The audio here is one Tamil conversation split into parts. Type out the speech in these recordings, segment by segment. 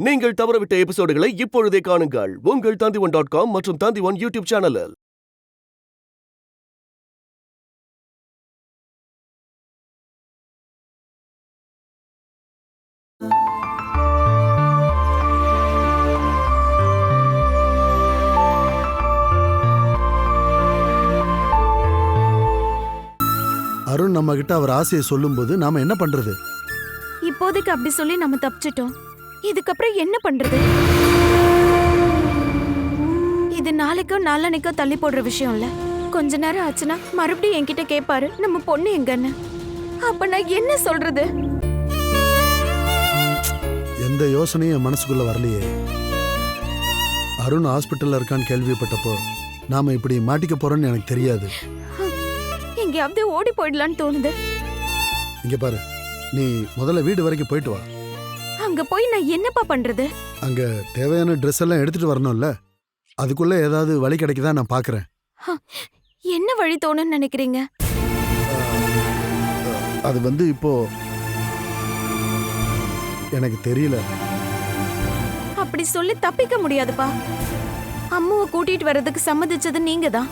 நீங்கள் தவறவிட்ட எபிசோடுகளை இப்பொழுதே காணுங்கள் உங்கள் Tandivan.com மற்றும் Tandivan யூடியூப் சேனலில். அருண் நம்ம கிட்ட அவர் ஆசையை சொல்லும்போது நாம என்ன பண்றது? இப்போதைக்கு அப்படி சொல்லி நம்ம தப்பிச்சிட்டோம். இதுக்கப்புறம் என்ன பண்றது? இது நாளைக்கோ நாளன்னைக்கோ தள்ளி போடுற விஷயம் இல்ல. கொஞ்ச நேரம் ஆச்சுன்னா மறுபடியும் என்கிட்ட கேட்பாரு நம்ம பொண்ணு எங்கன்னு. அப்ப நான் என்ன சொல்றது? எந்த யோசனையும் என் மனசுக்குள்ள வரலையே. அருண் ஹாஸ்பிட்டல்ல இருக்கான்னு கேள்விப்பட்டப்போ நாம இப்படி மாட்டிக்க போறோம்னு எனக்கு தெரியாது. எங்கேயாவது ஓடி போயிடலான்னு தோணுது. இங்க பாரு, நீ முதல்ல வீடு வரைக்கும் போயிட்டு வா. அங்க போய் நான் என்னப்பா பண்றது? அங்க தேவையான ட்ரெஸ் எல்லாம் எடுத்துட்டு வரணும்ல. அதுக்குள்ள ஏதாவது வழி கிடைக்குதா நான் பாக்குறேன். என்ன வழி தோணுன்னு நினைக்கிறீங்க? அது இப்போ எனக்கு தெரியல. அப்படி சொல்லி தப்பிக்க முடியாதுப்பா. அம்மாவை கூட்டிட்டு வர்றதுக்கு சம்மதிச்சது நீங்க தான்.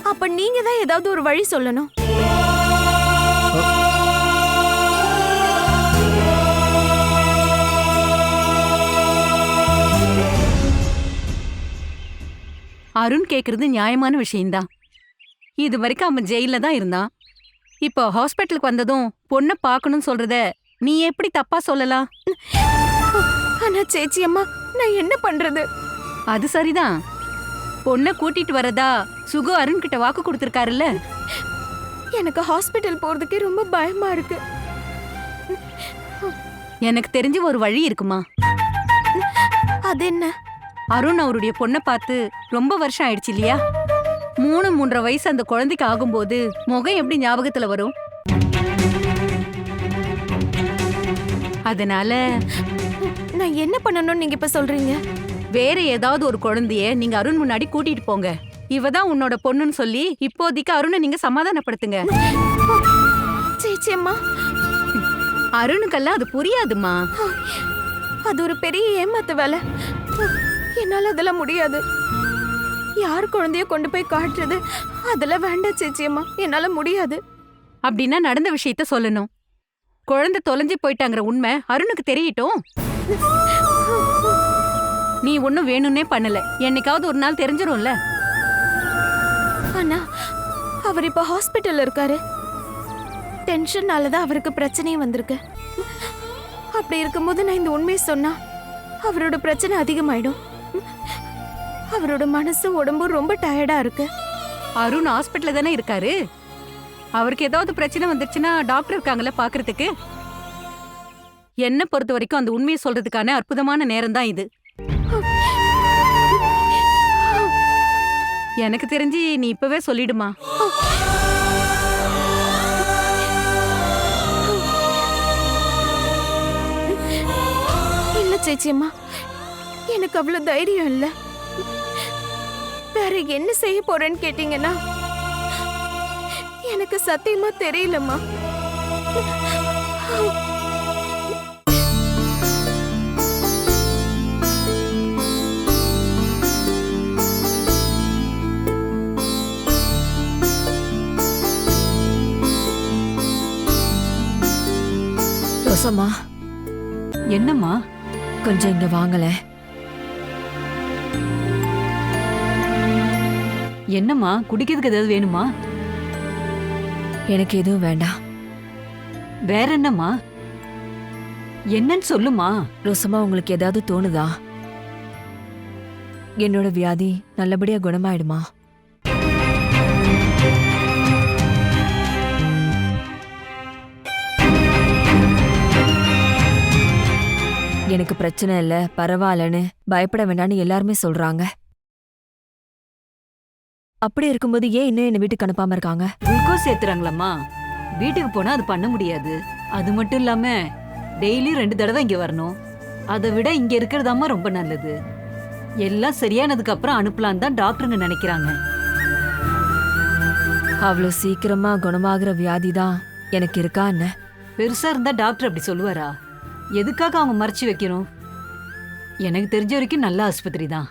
அப்ப நீங்க தான் ஏதாவது ஒரு வழி சொல்லணும். அருண் கேக்குறது நியாயமான விஷயம்தான். இது வரைக்கும் அவன் ஜெயில தான் இருந்தான். இப்போ ஹாஸ்பிட்டலுக்கு வந்ததும் பொண்ணை பார்க்கணும்னு சொல்றத நீ எப்படி தப்பா சொல்லலாம்? ஆனா சேச்சி அம்மா, நான் என்ன பண்றது? அது சரிதான். பொண்ணை கூட்டிட்டு வரதா சுகு அருண் கிட்ட வாக்கு கொடுத்திருக்காருல்ல. எனக்கு ஹாஸ்பிட்டல் போறதுக்கே ரொம்ப பயமா இருக்கு. எனக்கு தெரிஞ்ச ஒரு வழி இருக்குமா? அது என்ன? அருண் அவருடைய பொண்ணை பார்த்து ரொம்ப வருஷம் ஆயிடுச்சு இல்லையா? 3-3.5 வயசு அந்த குழந்தைக்கு ஆகும்போது முகம் எப்படி ஞாபகத்துல வரும்? அதனால நான் என்ன பண்ணணும்னு நீங்க இப்ப சொல்றீங்க? வேற ஏதாவது ஒரு குழந்தைய நீங்க அருண் முன்னாடி கூட்டிட்டு போங்க. இவதான் உன்னோட பொண்ணுன்னு சொல்லி இப்போதைக்கு அருணை நீங்க சமாதானப்படுத்துங்க. சேச்சி அம்மா, அருணுக்கெல்லாம் அது புரியாதுமா. அது ஒரு பெரிய ஏமாத்து வேலை. என்னால அதெல்லாம் முடியாது. யார் குழந்தைய கொண்டு போய் காட்டுறது? அதெல்லாம் வேண்டாம் சேச்சி அம்மா, என்னால முடியாது. அப்படின்னா நடந்த விஷயத்த சொல்லணும். குழந்தை தொலைஞ்சு போயிட்டாங்கிற உண்மை அருணுக்கு தெரியட்டும். நீ ஒன்னும் வேணும்னே பண்ணல. என்னைக்காவது ஒரு நாள் தெரிஞ்சிரும்ல. ஆனா அவர் இப்ப ஹாஸ்பிட்டல்ல இருக்காரு. டென்ஷன்னாலதான் அவருக்கு பிரச்சனையும் வந்திருக்கு. அப்படி இருக்கும்போது நான் இந்த உண்மையை சொன்னா அவரோட பிரச்சனை அதிகமாயிடும். அவரோட மனசு உடம்பு ரொம்ப டயர்டா இருக்கு. அருண் ஹாஸ்பிட்டல்ல தானே இருக்காரு. அவருக்கு ஏதாவது பிரச்சனை வந்துருச்சுன்னா டாக்டர் இருக்காங்கல்ல பாக்குறதுக்கு. என்ன பொறுத்த வரைக்கும் அந்த உண்மையை சொல்றதுக்கான அற்புதமான நேரம் தான் இது. எனக்கு தெரிஞ்சு நீ இப்பவே சொல்லிடுமா. இல்ல சேச்சியம்மா, எனக்கு அவ்வளவு தைரியம் இல்ல. வேற என்ன செய்ய போறேன்னு கேட்டீங்கன்னா எனக்கு சத்தியமா தெரியலம்மா. ரோசம்மா, என்னம்மா? கொஞ்சம் இங்க வாங்கல. என்னம்மா, குடிக்கிறதுக்கு ஏதாவது வேணுமா? எனக்கு எதுவும் வேண்டாம். வேற என்னம்மா? என்னன்னு சொல்லுமா. ரோசம்மா, உங்களுக்கு ஏதாவது தோணுதா? என்னோட வியாதி நல்லபடியா குணமாயிடுமா? எனக்கு பிரச்சனை இல்ல, பரவாயில்லன்னு பயப்பட வேண்டாம்னு எல்லாருமே சொல்றாங்க. அப்படி இருக்கும்போது ஏன் இன்னும் என்ன வீட்டுக்கு அனுப்பாம இருக்காங்க? குளுக்கோஸ் ஏத்துறாங்களம்மா. வீட்டுக்கு போனா அது பண்ண முடியாது. அது மட்டும் இல்லாம டெய்லி 2 தடவை இங்க வரணும். அதை விட இங்க இருக்கிறதாம்மா ரொம்ப நல்லது. எல்லாம் சரியானதுக்கு அப்புறம் அனுப்பலாம் தான் டாக்டருங்க நினைக்கிறாங்க. அவ்வளவு சீக்கிரமா குணமாகிற வியாதி தான் எனக்கு இருக்கா என்ன? பெருசா இருந்தா டாக்டர் அப்படி சொல்லுவாரா? எதுக்காக அவங்க மறைச்சு வைக்கணும்? எனக்கு தெரிஞ்ச வரைக்கும் நல்ல ஆஸ்பத்திரி தான்.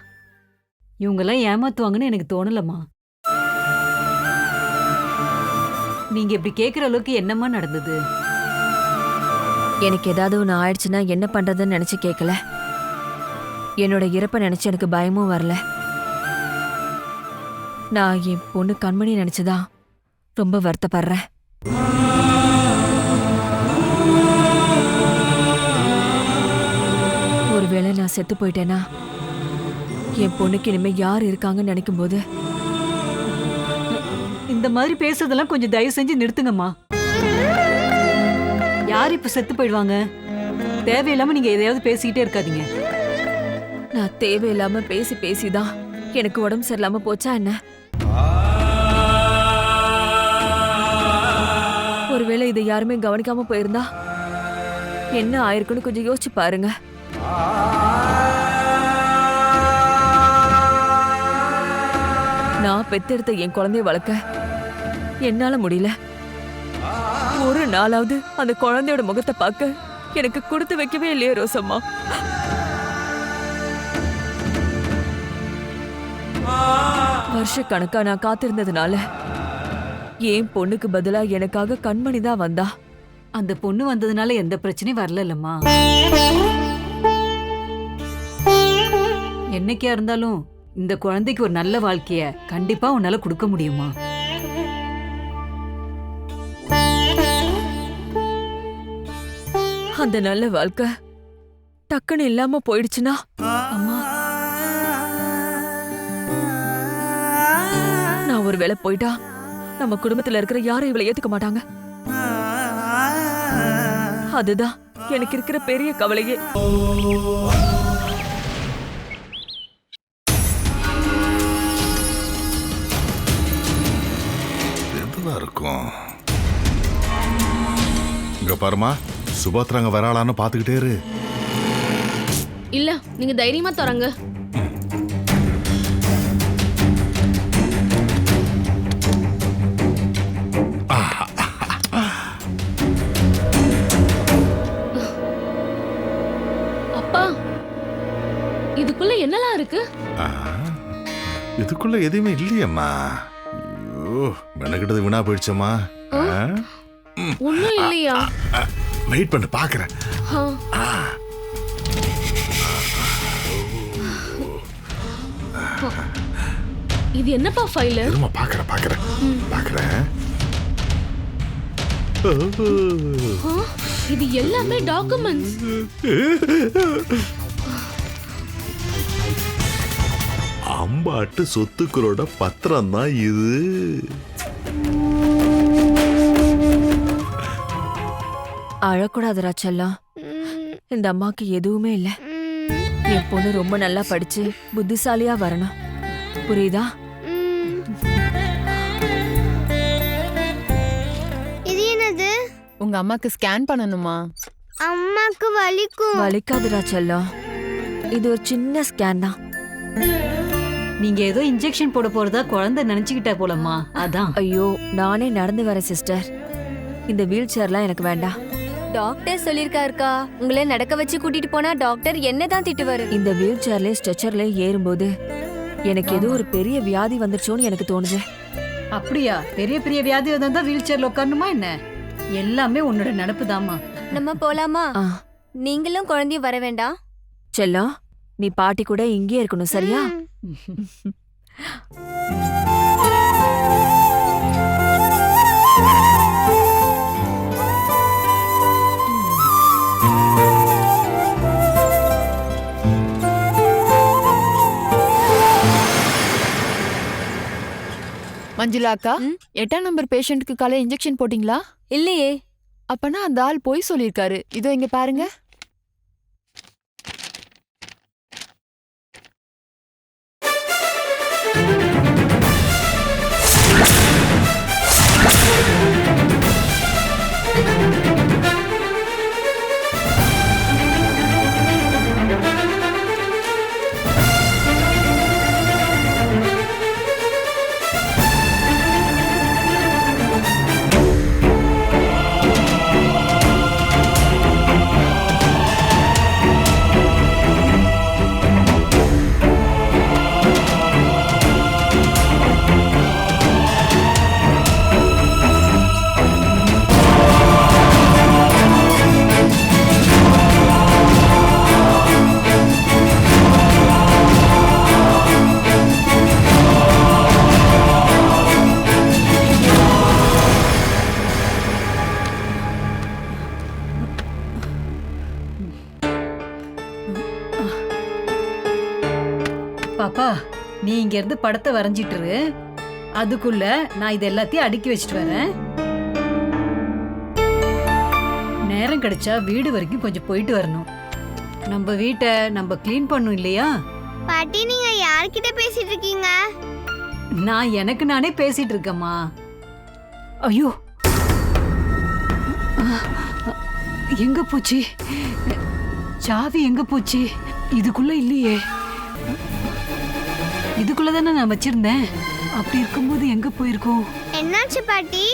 இவங்கெல்லாம் ஏமாத்துவாங்கன்னு எனக்கு தோணலம்மா. நீங்க இப்படி கேக்குற அளவுக்கு என்னம்மா நடந்தது? எனக்கு ஏதாவது ஒன்று ஆயிடுச்சுன்னா என்ன பண்றதுன்னு நினைச்சு கேட்கல. என்னோட இறப்பை நினைச்சு எனக்கு பயமும் வரல. நான் என் பொண்ணு கண்மணி நினைச்சுதான் ரொம்ப வருத்தப்படுறேன். ஒருவேளை நான் செத்து போயிட்டேனா என் பொண்ணுக்கு இனிமே யார் இருக்காங்கன்னு நினைக்கும் போது இந்த மாதிரி பேசுறதெல்லாம் கொஞ்சம் தயவு செஞ்சு நிறுத்துங்கம்மா. யார் இப்ப செத்து போயிடுவாங்க? தேவையில்லாம நீங்க எதையாவது பேசிக்கிட்டே இருக்காதீங்க. நான் தேவையில்லாம பேசி பேசிதான் எனக்கு உடம்பு சரியில்லாம போச்சா என்ன? ஒருவேளை இதை யாருமே கவனிக்காம போயிருந்தா என்ன ஆயிருக்குன்னு கொஞ்சம் யோசிச்சு பாருங்க. நான் பெத்தெடுத்த என் குழந்தைய வளர்க்க என்னால முடியல. ஒரு நாளாவது அந்த குழந்தையோட முகத்தை பார்க்க எனக்கு கொடுத்து வைக்கவே இல்லையே ரோசம்மா. வருஷக்கணக்கா நான் காத்திருந்ததுனால என் பொண்ணுக்கு பதிலா எனக்காக கண்மணி தான் வந்தா. அந்த பொண்ணு வந்ததுனால எந்த பிரச்சனையும் வரலம்மா. என்னைக்கா இருந்தாலும் இந்த குழந்தைக்கு ஒரு நல்ல வாழ்க்கைய கண்டிப்பா உன்னால கொடுக்க முடியுமா? அந்த நல்ல வாழ்க்கை டக்குன்னு இல்லாம போயிடுச்சுன்னா அம்மா, நான் ஒரு வேளை போயிட்டா நம்ம குடும்பத்துல இருக்கிற யாரும் இவளை ஏத்துக்க மாட்டாங்க. அதுதான் எனக்கு இருக்கிற பெரிய கவலையே. எதுவா இருக்கும்? இங்க பாருமா, சுபத்ராங்க வராளான்னு பாத்துக்கிட்டே இரு. இல்ல, நீங்க தைரியமா தரங்க. அப்பா, இதுக்குள்ள என்னலாம் இருக்கு? இதுக்குள்ள எதுவுமே இல்லையம்மா. ஐயோ, மெனக்கிட்டது வீணா போயிடுச்சம்மா. ஒண்ணும் இல்லையா? வெயிட் பண்ணு, பாக்குறேன். இது என்னப்பா ஃபைல்? இருமா, பாக்குறேன். இது எல்லாமே டாக்குமெண்ட்ஸ். அம்பாட்டு சொத்துக்களோட பத்திரம் தான் இது. அழக்கூடாதுரா செல்லம். இந்த அம்மாக்கு எதுவுமே இல்ல. என் பொண்ணு ரொம்ப நல்லா படிச்சு புத்திசாலியா வரணும், புரியுதா? இது என்னது? உங்க அம்மாக்கு ஸ்கேன் பண்ணணுமா? அம்மாக்கு வலிக்கும். வலிக்காதுரா செல்லம், இது ஒரு சின்ன ஸ்கேன் தான். நீங்க ஏதோ இன்ஜெக்ஷன் போட போறதா குழந்தை நினைச்சுக்கிட்டா போலம்மா, அதான். ஐயோ, நானே நடந்து வரேன் சிஸ்டர். இந்த வீல் சேர்லாம் எனக்கு வேண்டாம். டாக்டர் சொல்லிருக்காருக்கா, உங்களை நடக்க வச்சு கூட்டிட்டு போனா டாக்டர் என்னதான் திட்டுவாரு. இந்த வீல் சேர்ல ஸ்ட்ரெச்சர்ல ஏறும்போது எனக்கு ஏதோ ஒரு பெரிய வியாதி வந்துருச்சோன்னு எனக்கு தோணுது. அப்படியா? பெரிய பெரிய வியாதி வந்தா வீல் சேர்ல உட்காரணுமா என்ன? எல்லாமே உன்னோட நினப்பு தாமா. நம்ம போலாமா? நீங்களும் குழந்தையும் வர வேண்டாம். செல்லம், நீ பாட்டி கூட இங்கே இருக்கணும், சரியா? மஞ்சுளா அக்கா, 8ஆம் நம்பர் பேஷண்ட்க்கு காலையில இன்ஜெக்ஷன் போட்டீங்களா? இல்லையே. அப்பனா அந்த ஆள் போய் சொல்லிருக்காரு. இதோ இங்க பாருங்க. பாப்பா நீ இங்க இருந்து படத்தை வரைஞ்சிட்டு இரு. அதுக்குள்ள நான் இது எல்லாத்தையும் அடுக்கி வச்சுட்டு வரேன். நேரம் கிடைச்சா வீடு வரைக்கும் கொஞ்சம் போயிட்டு வரணும். நம்ம வீட்டை நம்ம க்ளீன் பண்ணும் இல்லையா? பாட்டி நீங்க யார்கிட்ட பேசிட்டு இருக்கீங்க? நான் எனக்கு நானே பேசிட்டு இருக்கேம்மா. ஐயோ எங்க போச்சு? சாவி எங்க போச்சு? இதுக்குள்ள இல்லையே. இதுக்குள்ளதானே நான் வச்சிருந்தேன். அப்படி இருக்கும்போது எங்க போயிருக்கோம்? என்னாச்சு பாட்டி?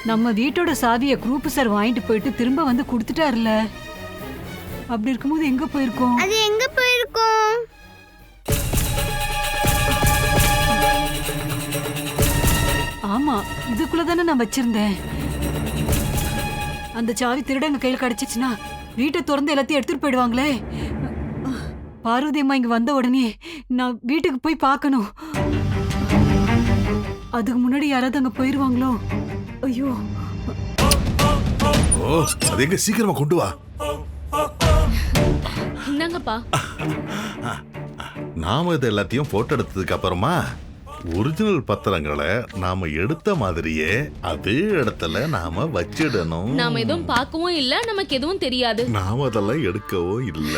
நம்ம வீட்டோட சாவியை குரூப் சார் வாங்கிட்டு போயிட்டு திரும்ப வந்து கொடுத்துட்டாருல. அப்படி இருக்கும்போது எங்க போயிருக்கோம்? அது எங்க போயிருக்கும்? ஆமா இதுக்குள்ளதானே நான் வச்சிருந்தேன். அந்த சாவி திருடங்க கையில் கிடைச்சிச்சுன்னா வீட்டை திறந்து எல்லாத்தையும் எடுத்துட்டு போயிடுவாங்களே. பார்வதி அம்மா இங்க வந்த உடனே நான் வீட்டுக்கு போய் பார்க்கணும். அதுக்கு முன்னாடி யாராவது அங்க போயிருவாங்களோ? ஐயோ ஓ அது எங்க சீக்கிரமா கொண்டு வா. என்னங்கப்பா? நாம இது எல்லாத்தையும் போட்டோ எடுத்ததுக்கு அப்புறமா ஒரிஜினல் பத்திரங்களை நாம எடுத்த மாதிரியே அதே இடத்துல நாம வச்சிடணும். நாம எதுவும் பார்க்கவும் இல்ல, நமக்கு எதுவும் தெரியாது. நாம அதெல்லாம் எடுக்கவும் இல்ல.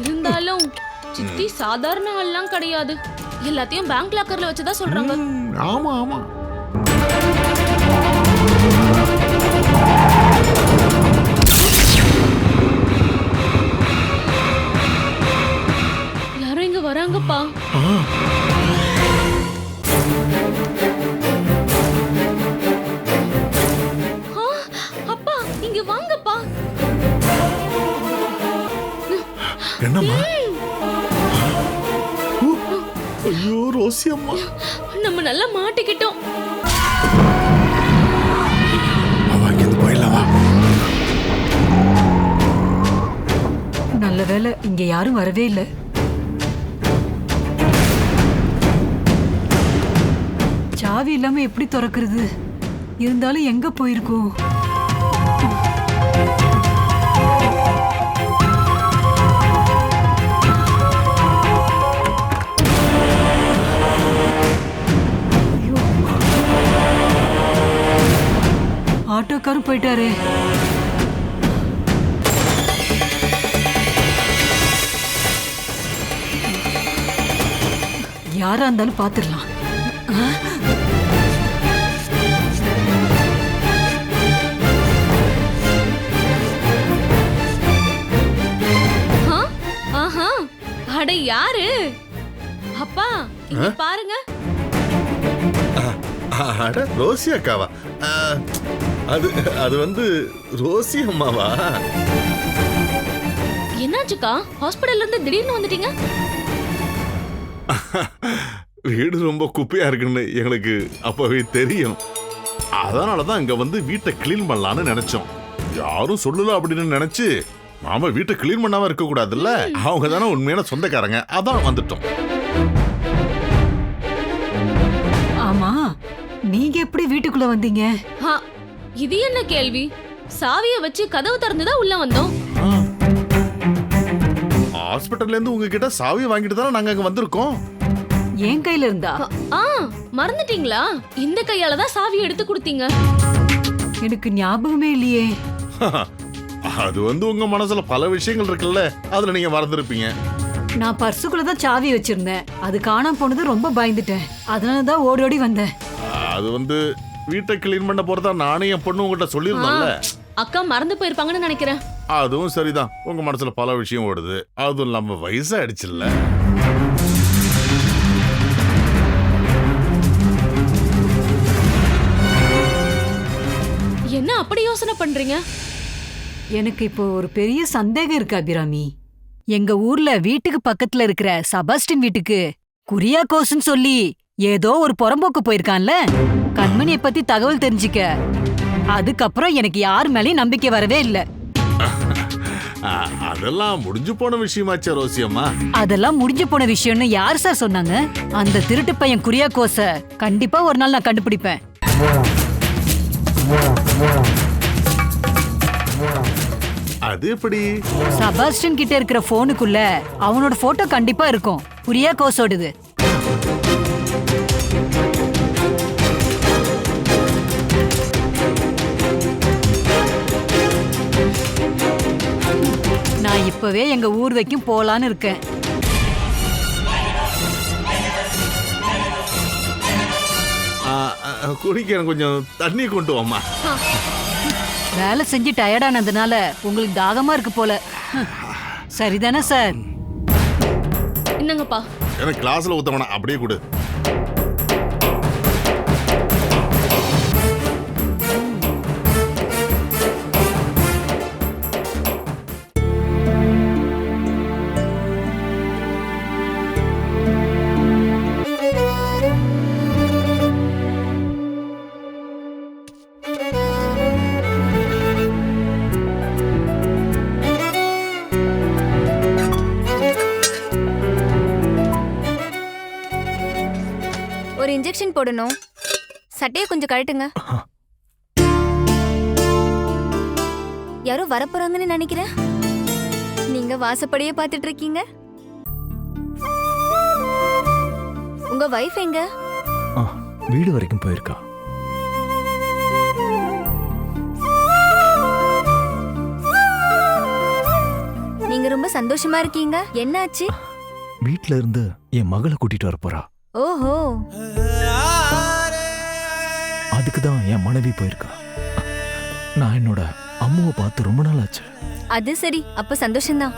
இருந்தாலும் சித்தி சாதாரண ஆள்லாம் கிடையாது. எல்லாத்தையும் பேங்க் லாக்கர்ல வச்சதா சொல்றாங்க. ஆமா ஆமா. யாரும் இங்க வராங்கப்பா. அப்பா இங்க வாங்கப்பா. என்னம்மா? ஐயோ ரோசி அம்மா, நம்ம நல்லா மாட்டிக்கிட்டோம். நல்ல வேளை இங்க யாரும் வரவே இல்லை. சாவி இல்லாம எப்படி திறக்கிறது? இருந்தாலும் எங்க போயிருக்கோம்? ஆட்டோக்காரும் போயிட்டாரே. யாரா இருந்தாலும் பாத்துடலாம். ஆஹா அட யாரு? அப்பா இங்க பாருங்க. அட ரோசி அக்காவா? அது அது வந்து ரோசி அம்மாவா? என்னாச்சுக்கா? ஹாஸ்பிடல்ல இருந்து திடீர்னு வந்துட்டீங்க? வீடு ரொம்ப குப்பையா இருக்குன்னு எங்களுக்கு அப்பவே தெரியும். அதனாலதான் இங்க வந்து வீட்டை கிளீன் பண்ணலான்னு நினைச்சோம். யாரும் சொல்லல அப்படின்னு நினைச்சு நாம வீட்டை கிளீன் பண்ணாம இருக்க கூடாதுல்ல. அவங்க தானே உண்மையான சொந்தக்காரங்க, அதான் வந்துட்டோம். ஆமா நீங்க எப்படி வீட்டுக்குள்ள வந்தீங்க? இது என்ன கேள்வி? சாவியை வச்சு கதவு திறந்துதான் உள்ள வந்தோம். ஹாஸ்பிட்டல்ல இருந்து உங்ககிட்ட சாவியை வாங்கிட்டு தானே நாங்க அங்க வந்திருக்கோம். என் கையில இருந்தா? மறந்துட்டீங்களா? இந்த கையால தான் சாவி எடுத்து கொடுத்தீங்க. எனக்கு ஞாபகமே இல்லையே. அது வந்து உங்க மனசுல பல விஷயங்கள் இருக்குல்ல, அதுல நீங்க மறந்துருப்பீங்க. நான் பர்சுக்குள்ளதான் சாவி வச்சிருந்தேன். அது காணாம போனது ரொம்ப பயந்துட்டேன். அதனாலதான் ஓடி ஓடி வந்தேன். அது வந்து வீட்டை கிளீன் பண்ண போறதா நானே என் பொண்ணு உங்ககிட்ட சொல்லியிருந்தோம்ல. அக்கா மறந்து போயிருப்பாங்கன்னு நினைக்கிறேன். அதுவும் சரிதான். உங்க மனசுல பல விஷயம் ஓடுது. அதுவும் இல்லாம வயசாயிடுச்சுல்ல. என்ன அப்படி யோசனை பண்றீங்க? எனக்கு இப்போ ஒரு பெரிய சந்தேகம் இருக்கு அபிராமி. எங்க ஊர்ல வீட்டுக்கு பக்கத்துல இருக்கிற செபாஸ்டின் வீட்டுக்கு குரியாக்கோஸ்ன்னு சொல்லி ஏதோ ஒரு புறம்போக்கு போயிருக்கான்ல, கண்மணியை பத்தி தகவல் தெரிஞ்சுக்க. அதுக்கப்புறம் எனக்கு யார் மேலயும் நம்பிக்கை வரவே இல்ல. அதெல்லாம் முடிஞ்சு போன விஷயமாச்சே ரோசி அம்மா. அதெல்லாம் முடிஞ்சு போன விஷயம்னு யார் சார் சொன்னாங்க? அந்த திருட்டு பையன் குரியாக்கோஸ கண்டிப்பா ஒரு நாள் நான் கண்டுபிடிப்பேன். அது எப்படி? சபாஸ்டின் கிட்ட இருக்கிற போனுக்குள்ள அவனோட போட்டோ கண்டிப்பா இருக்கும். குரியாகோஸோடது. நான் இப்பவே எங்க ஊர் வரைக்கும் போலான்னு இருக்கேன். குடிக்க கொஞ்சம் தண்ணி கொண்டு வாமா. வேலை செஞ்சு டயர்டானதுனால உங்களுக்கு தாகமா இருக்கு போல. சரிதானே சார்? என்னங்கப்பா? எனக்கு கிளாஸ்ல ஊத்த வேணாம், அப்படியே கொடு. ஒரு இன்ஜெக்ஷன் போடணும். சட்டையை கொஞ்சம் கழட்டுங்க. யாரோ வரப்போறாங்கன்னு நினைக்கிறேன். நீங்க வாசப்படியே பார்த்துட்டு இருக்கீங்க. உங்க வைஃப் எங்க? வீடு வரைக்கும் போயிருக்கா. நீங்க ரொம்ப சந்தோஷமா இருக்கீங்க. என்னாச்சு? வீட்ல இருந்து என் மகளை கூட்டிட்டு வர போறா. ஓஹோ, அதுக்கு தான் என் மனைவி போயிருக்கா. நான் என்னோட அம்மாவை பார்த்து ரொம்ப நாள் ஆச்சு. அது சரி. அப்ப சந்தோஷம்தான்.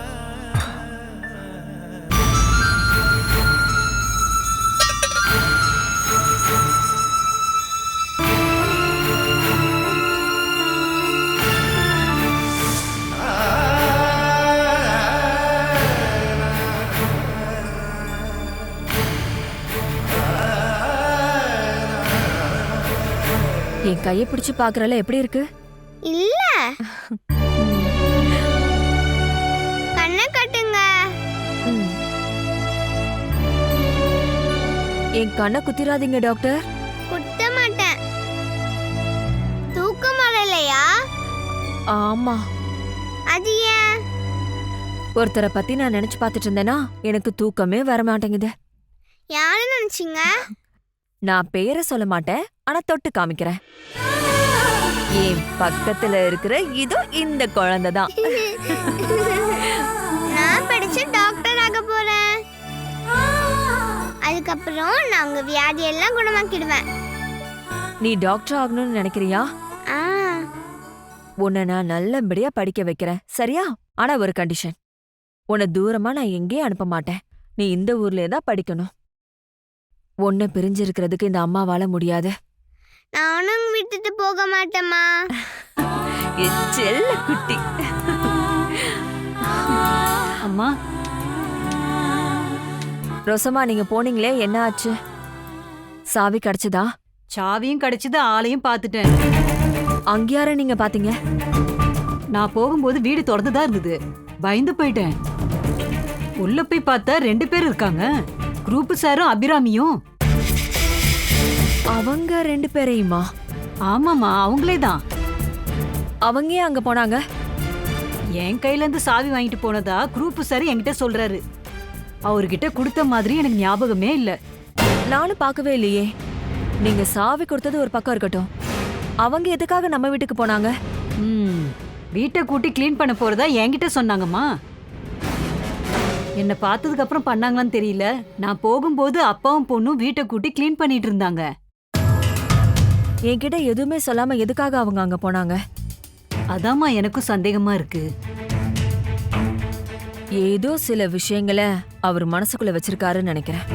என் கையை பிடிச்சு பாக்குறல எப்படி இருக்கு? இல்ல, கண்ணை கட்டுங்க. என் கண்ணை குத்திராதீங்க டாக்டர். குத்த மாட்டேன். தூக்கம் வரலையா? ஆமா. அது ஏன்? ஒருத்தரை பத்தி நான் நினைச்சு பார்த்துட்டு இருந்தேனா எனக்கு தூக்கமே வர மாட்டேங்குது. யாரு நினைச்சீங்க? நான் பேரை சொல்ல மாட்டேன், ஆனா தொட்டு காமிக்கிறேன். என் பக்கத்துல இருக்கிற இதோ இந்த குழந்தை தான். நான் படிச்சு டாக்டர் ஆக போறேன். அதுக்கப்புறம் நான் உங்க வியாதியெல்லாம் குணமாக்கிடுவேன். நீ டாக்டர் ஆகணும்னு நினைக்கிறியா? உன்னை நான் நல்லபடியா படிக்க வைக்கிறேன், சரியா? ஆனா ஒரு கண்டிஷன். உன்னை தூரமா நான் எங்கேயும் அனுப்ப மாட்டேன். நீ இந்த ஊர்லயே தான் படிக்கணும். உன்னை பிரிஞ்சிருக்கிறதுக்கு இந்த அம்மாவால முடியாது. நானும் விட்டுட்டு போக மாட்டேமா. செல்ல குட்டி. அம்மா, ரோசம்மா, நீங்க போனீங்களே, என்ன ஆச்சு? சாவி கிடைச்சதா? சாவியும் கிடைச்சது, ஆளையும் பார்த்துட்டேன். அங்கயார நீங்க பாத்தீங்க? நான் போகும்போது வீடு திறந்துதான் இருந்தது. பயந்து போயிட்டேன். உள்ள போய் பார்த்தா 2 பேர் இருக்காங்க. குரூப் சாரும் அபிராமியும். அவங்க 2 பேரையுமா? ஆமாமா, அவங்களே தான். அவங்க ஏன் அங்க போனாங்க? என் கையில இருந்து சாவி வாங்கிட்டு போனதா குரூப் சார் என்கிட்ட சொல்றாரு. அவர்கிட்ட கொடுத்த மாதிரி எனக்கு ஞாபகமே இல்ல. நானும் பார்க்கவே இல்லையே. நீங்க சாவி கொடுத்தது ஒரு பக்கம் இருக்கட்டும், அவங்க எதுக்காக நம்ம வீட்டுக்கு போனாங்க? வீட்டை கூட்டி கிளீன் பண்ண போறதா என்கிட்ட சொன்னாங்கம்மா. என்ன பார்த்ததுக்கு அப்புறம் பண்ணாங்களான்னு தெரியல. நான் போகும்போது அப்பாவும் பொண்ணும் வீட்டை கூட்டி கிளீன் பண்ணிட்டு இருந்தாங்க. என்கிட்ட எதுவுமே சொல்லாம எதுக்காக அவங்க அங்க போனாங்க? அதாம்மா எனக்கும் சந்தேகமா இருக்கு. ஏதோ சில விஷயங்களை அவர் மனசுக்குள்ள வச்சிருக்காருன்னு நினைக்கிறேன்.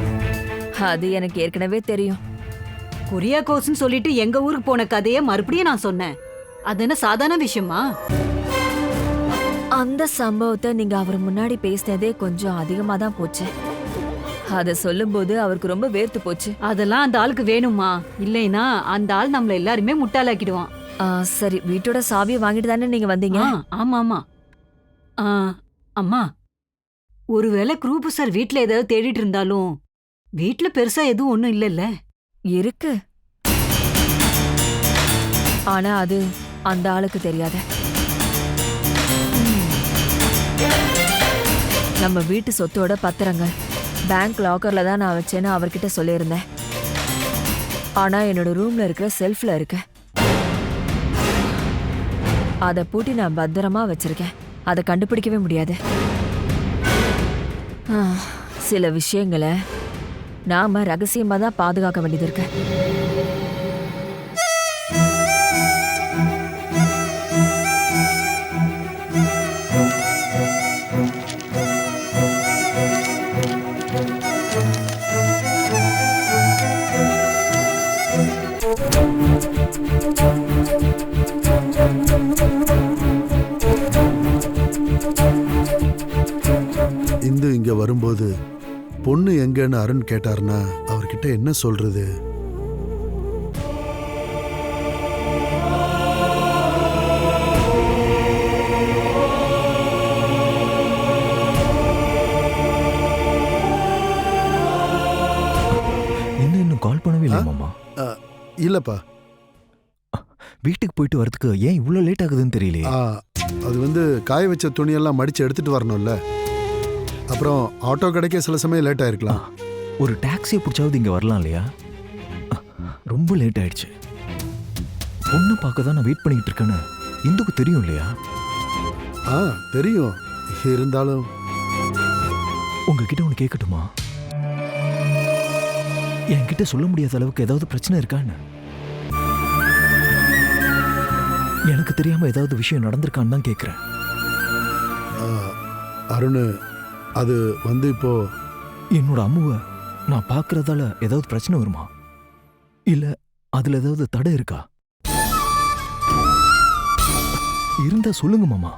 அது எனக்கு ஏற்கனவே தெரியும். குரியாகோஸ்ன்னு சொல்லிட்டு எங்க ஊருக்கு போன கதையை மறுபடியும் நான் சொன்னேன். அது என்ன சாதாரண விஷயமா? அந்த சம்பவத்தை நீங்க அவர் முன்னாடி பேசினதே கொஞ்சம் அதிகமா தான் போச்சு. அத சொல்லும்போது அவருக்கு ரொம்ப வேர்த்து போச்சு. அதெல்லாம் அந்த ஆளுக்கு வேணுமா? இல்லைனா அந்த ஆள் நம்மள எல்லாருமே முட்டாளாக்கிடுவான். சரி, வீட்டோட சாவியை வாங்கிட்டு தானே நீங்க வந்தீங்க? ஆமா ஆமா. அம்மா, ஒருவேளை குரூப் சார் வீட்ல ஏதாவது தேடிட்டு இருந்தாலும் வீட்ல பெருசா எதுவும் ஒண்ணும் இல்லல்ல? இருக்கு, ஆனா அது அந்த ஆளுக்கு தெரியாது. நம்ம வீட்டு சொத்தோட பத்திரங்கள் பேங்க் லாக்கர்ல தான் நான் வச்சேன்னு அவர்கிட்ட சொல்லியிருந்தேன். ஆனா என்னோட ரூம்ல இருக்கிற செல்ஃப்ல இருக்கு. அதை பூட்டி நான் பத்திரமா வச்சிருக்கேன். அதை கண்டுபிடிக்கவே முடியாது. சில விஷயங்களை நாம ரகசியமா தான் பாதுகாக்க வேண்டியது இருக்கு. இந்து இங்க வரும்போது பொண்ணு எங்கன்னு அருண் கேட்டார்னா அவர்கிட்ட என்ன சொல்றது? இன்னும் கால் பண்ணவே இல்லை மாமா. இல்லப்பா, வீட்டுக்கு போயிட்டு வரதுக்கு ஏன் இவ்வளவு லேட் ஆகுதுன்னு தெரியலையே. அது காய வச்ச துணியெல்லாம் மடிச்சு எடுத்துட்டு வரணும்ல. அப்புறம் ஆட்டோ கிடைக்க சில சமயம் லேட் ஆயிருக்கலாம். ஒரு டாக்ஸியை பிடிச்சாவது இங்க வரலாம் இல்லையா? ரொம்ப லேட் ஆயிடுச்சு. பொண்ணு பார்க்க தான் நான் வெயிட் பண்ணிட்டு இருக்கேன்னு இந்துக்கு தெரியும் இல்லையா? தெரியும். இருந்தாலும் உங்ககிட்ட ஒன்று கேட்கட்டுமா? என்கிட்ட சொல்ல முடியாத அளவுக்கு ஏதாவது பிரச்சனை இருக்கான்னு? எனக்கு தெரியாம ஏதாவது விஷயம் நடந்திருக்கான்னு தான் கேட்கிறேன். அருண், அது இப்போ என்னோட அம்முவை நான் பார்க்கறதால ஏதாவது பிரச்சனை வருமா? இல்ல அதுல ஏதாவது தடை இருக்கா? இருந்தா சொல்லுங்க மாமா.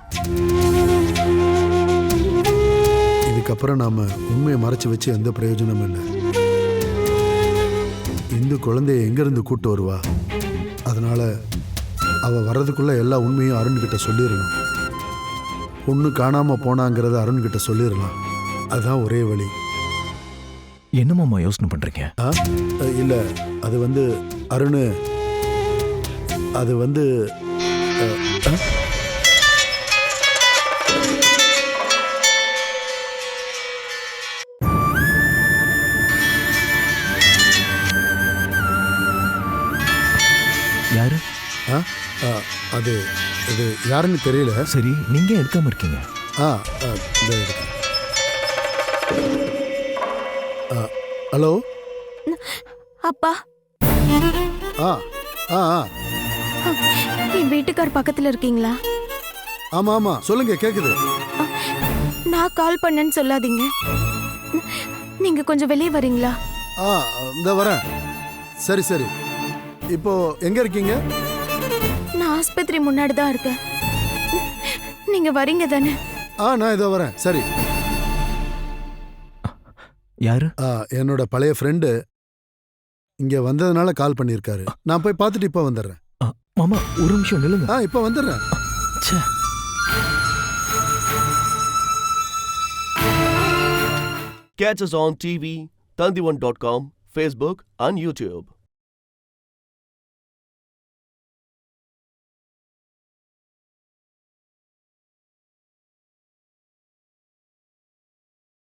இதுக்கப்புறம் நாம உண்மையை மறைச்சு வச்சு எந்த பிரயோஜனமும் இல்லை. இந்து குழந்தைய எங்க இருந்து கூட்டு வருவா? அதனால அவ வர்றதுக்குள்ள எல்லா உண்மையும் அருண் கிட்ட சொல்லிடணும். பொண்ணு காணாம போனாங்கிறத அருண் கிட்ட சொல்லிடலாம். அதுதான் ஒரே வழி. என்ன மாமா யோசனை பண்றீங்க? இல்ல, அது அருண், அது யாரு? அது யாருன்னு தெரியல. சரி, நீங்க எடுக்காம இருக்கீங்க. ஹலோ அப்பா, என் வீட்டுக்கார் பக்கத்துல இருக்கீங்களா? ஆமா ஆமா, சொல்லுங்க, கேக்குது. நான் கால் பண்ணேன்னு சொல்லாதீங்க. நீங்க கொஞ்சம் வெளியே வரீங்களா? இந்த வரேன். சரி சரி, இப்போ எங்க இருக்கீங்க? நான் ஆஸ்பத்திரி முன்னாடி தான் இருக்கேன். நீங்க வரீங்க தானே? நான் இதோ வரேன். சரி. யாரு? என்னோட பழைய ஃப்ரெண்டு இங்க வந்ததுனால கால் பண்ணியிருக்காரு. நான் போய் பார்த்துட்டு இப்போ வந்துடுறேன். மாமா ஒரு நிமிஷம் நில்லுங்க. இப்போ வந்துடுறேன். Catch us on TV, Tandivan.com, Facebook and YouTube.